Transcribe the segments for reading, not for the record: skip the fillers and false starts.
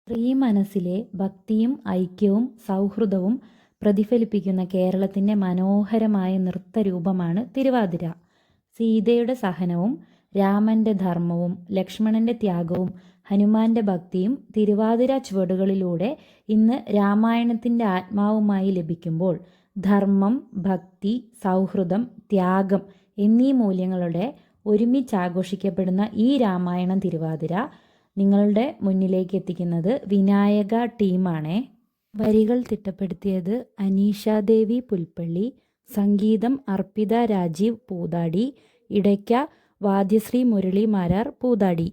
സ്ത്രീ മനസ്സിലെ ഭക്തിയും ഐക്യവും സൗഹൃദവും പ്രതിഫലിപ്പിക്കുന്ന കേരളത്തിൻ്റെ മനോഹരമായ നൃത്തരൂപമാണ് തിരുവാതിര. സീതയുടെ സഹനവും രാമൻ്റെ ധർമ്മവും ലക്ഷ്മണൻ്റെ ത്യാഗവും ഹനുമാന്റെ ഭക്തിയും തിരുവാതിര ചുവടുകളിലൂടെ ഇന്ന് രാമായണത്തിൻ്റെ ആത്മാവുമായി ലഭിക്കുമ്പോൾ ധർമ്മം, ഭക്തി, സൗഹൃദം, ത്യാഗം എന്നീ മൂല്യങ്ങളുടെ ഒരുമിച്ചാഘോഷിക്കപ്പെടുന്ന ഈ രാമായണം തിരുവാതിര നിങ്ങളുടെ മുന്നിലേക്ക് എത്തിക്കുന്നത് വിനായക ടീമാണേ. വരികൾ തിട്ടപ്പെടുത്തിയത് അനീഷാദേവി പുൽപ്പള്ളി, സംഗീതം അർപ്പിത രാജീവ് പൂതാടി, ഇടയ്ക്ക വാദ്യശ്രീ മുരളി മാരാർ പൂതാടി.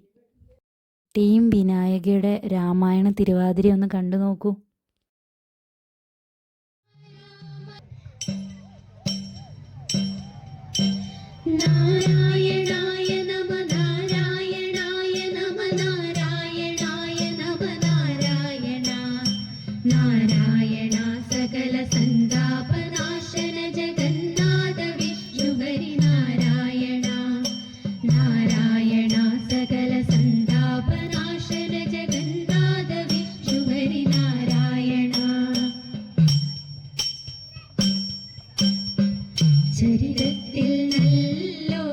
ടീം വിനായകയുടെ രാമായണ തിരുവാതിര ഒന്ന് കണ്ടു നോക്കൂ. നാരായണായ നമ നാരായണായ നമ നാരായണായ നമ നാരായണ നാരായണ സകല സന്താപനാശന ജഗന്നാഥ വിഷ്ണുഹരി നാരായണ നാരായണ സകല സന്താപനാശന ജഗന്നാഥ വിഷ്ണുഹരി നാരായണ. ചരിതത്തിൽ നല്ലോ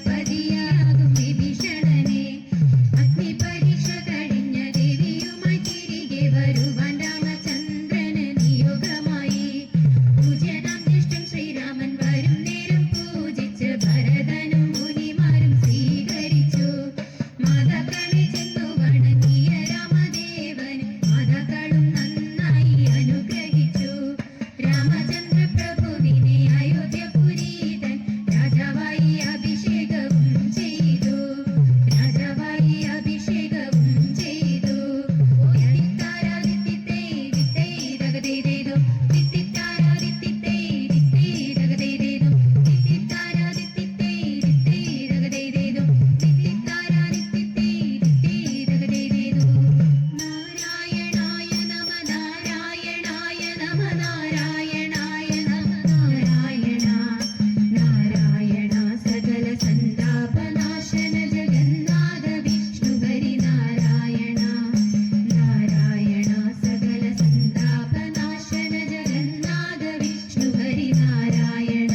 പതിയാകും വിഭീഷണനെ അഗ്നിപരീക്ഷ കഴിഞ്ഞ ദേവിയുമായി തിരികെ വരുവാൻ രാമചന്ദ്രന് നിയോഗമായി. പൂജ്യനാം ജ്യേഷ്ഠൻ ശ്രീരാമൻ വരും നേരം പൂജിച്ച് ഭരതനും മുനിമാരും സ്വീകരിച്ചു. മാതാക്കളെ ചെന്നു വണങ്ങിയ രാമദേവൻ മാതാക്കളും നന്നായി അനുഗ്രഹിച്ചു. രാമചന്ദ്ര പ്രഭുവിനെ അയോധ്യപുരീതൻ രാജാവായി അഭിഷേകവും ചെയ്തു. രാജാവായി അഭിഷേകവും ചെയ്തു. തിത്താരാദിത്യത്തെ ദിത്തേ ദഗദേദേദോ തിത്തിത്താരാദിത്യത്തെ ദിത്തേ ദഗദേദേദോ തിത്തിത്താരാദിത്യത്തെ ദിത്തേ ദഗദേദേദോ തിത്തിത്താരാദിത്യത്തെ ദിത്തേ ദഗദേദേദോ. നാരായണായ നമ നാരായണായ നമ നാരായണായ നമ നാരായണ നാരായണ സകല സന്താപനാശന ജഗന്നാഥ വിഷ്ണുഹരി നാരായണ നാരായണ സകല സന്താപനാശന ജഗന്നാഥ വിഷ്ണുഹരി നാരായണ.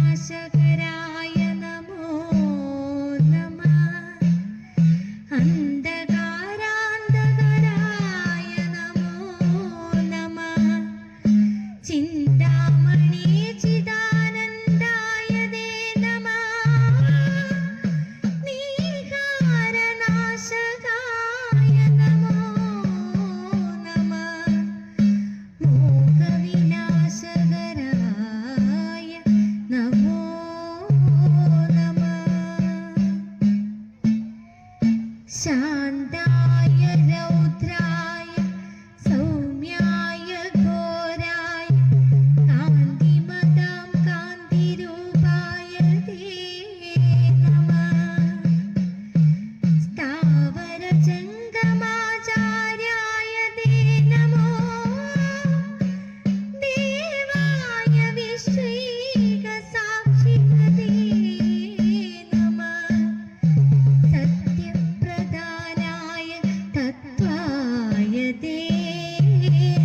സന്താപനാശകരായ നമോ നമഃ. അന്ധകാരാന്തകരായ നമോ നമഃ. ചിന്താമണി ചിദാനന്ദായ തേ നമഃ. നീഹാരനാശകായ നമോ നമഃ. മോഹവിനാശകരായ നമോ നമഃ. ശാന്തായ രൗദ്രായ സൗമ്യായ ഘോരായ കാന്തിമതാം കാന്തിരൂപായ തേ നമഃ. സ്ഥാവര ജംഗമാചാര്യായ തേ നമോ. ദേവായ വിശ്വൈക സാക്ഷിപതേ നമഃ. സത്യപ്രധാനായ തത്വായ തേ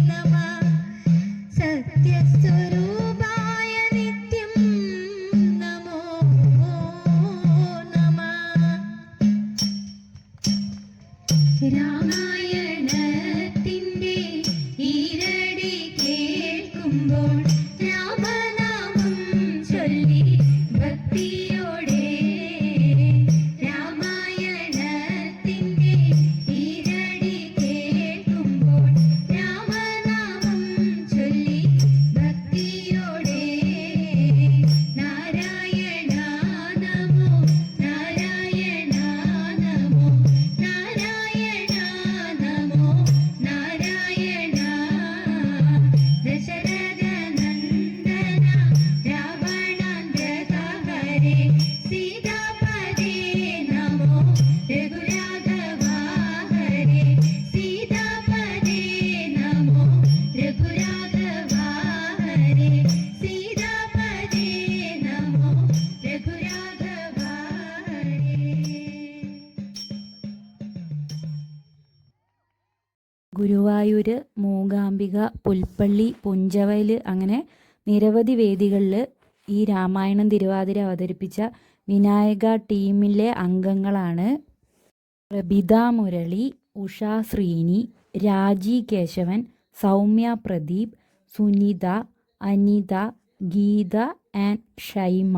നമഃ. സത്യസ്വരൂപായ നിത്യം നമോ നമഃ. രാമായണത്തിന്റെ ഈരടി കേൾക്കുമ്പോൾ രാമനാമം ചൊല്ലി ഭക്തിയോടെ. രാമായണത്തിന്റെ ഈരടി കേൾക്കുമ്പോൾ രാമനാമം ചൊല്ലി ഭക്തിയോടെ. നാരായണ നമോ നാരായണ നമോ നാരായണ നമോ നാരായണ. ദശരഥ നന്ദന രാവണാന്തക ഹരേ സീതാപദേ നമോ രഘുരാഘവ ഹരേ സീതാപദേ നമോ രഘുരാഘവ ഹരേ സീതാപദേ നമോ രഘുരാഘവ ഹരേ. ഗുരുവായൂർ, മൂകാംബിക, പുൽപ്പള്ളി, പുഞ്ചവയൽ അങ്ങനെ നിരവധി വേദികളിൽ ഈ രാമായണം തിരുവാതിര അവതരിപ്പിച്ച വിനായക ടീമിലെ അംഗങ്ങളാണ് പ്രഭിത മുരളി, ഉഷ ശ്രീനി, രാജി കേശവൻ, സൗമ്യ പ്രദീപ്, സുനിത, അനിത, ഗീത ആൻഡ് ഷൈമ.